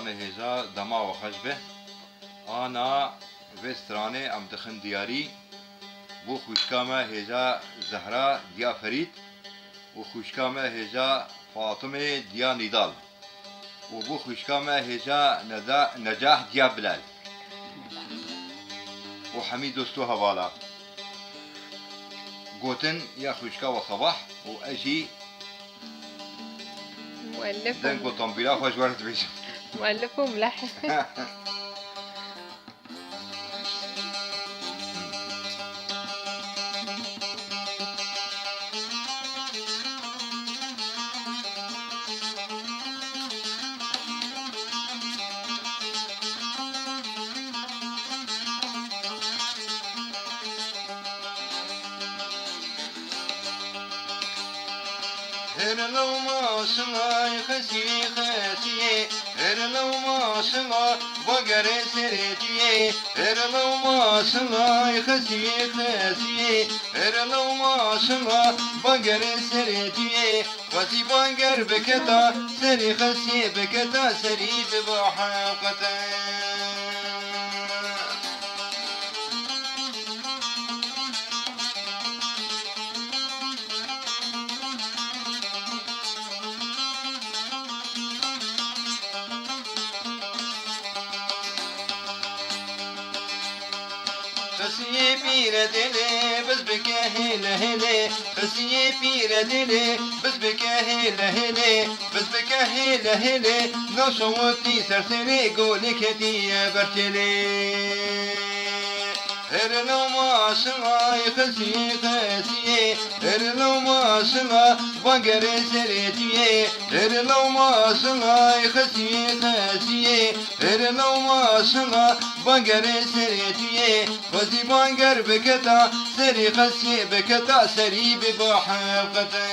سترانه هجا دما و خشبه آنا و سترانه ام دخن دیاری بو خوشکامه هجا زهرا دیا فرید و خوشکامه هجا فاطمه دیا نیدال و بو خوشکامه هجا نجاح دیا بلال و حمید دوستو هوالا قوتن يا خوشكا وصباح واجي مؤلف دنقو طنبيلا خوش ورد بيش مؤلف وملحن هرلو ما سماي خسي خسي هرلو ما سما بقر سرتي هرلو ما سماي خسي خسي هرلو ما سما بقر سرتي خسي بقر بكتا سري خسي بكتا سري ببحقتا خسي بير دلي بس بكاهل هلي خسي بير دلي بس بكاهل هلي بس بكاهل هلي لو صوتي سرسري قولك دي برتلي هرلو ما سماي خسي خسي هرلو ما سما بقر سرتي هرلو ما سماي خسي خسي هرلو ما سما بقر سرتي خسي بقر بكتا سري خسي بكتا سري ببحقتا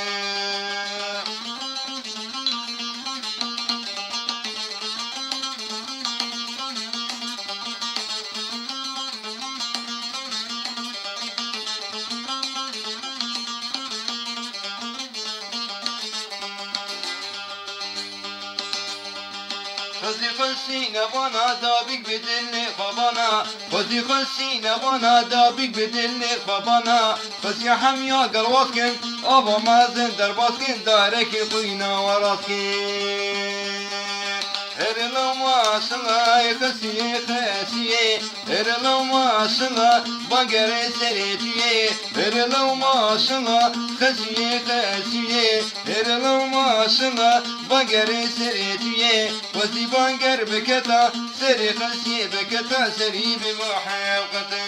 خزي خسينا بنا دابك بدلني خبانا خزي خسينا بنا دابك بدلني خبانا خزي حميا قرواسكن أبا مازن درباسكن دارك قينا وراسكن هرلو ما سماي خسي خسي هرلو ما سما بقر سرتي هرلو ما سما خسي خسي هرلو ما سما بقر سرتي وزي بقر بكتا سري خسي بكتا سري بمحقتا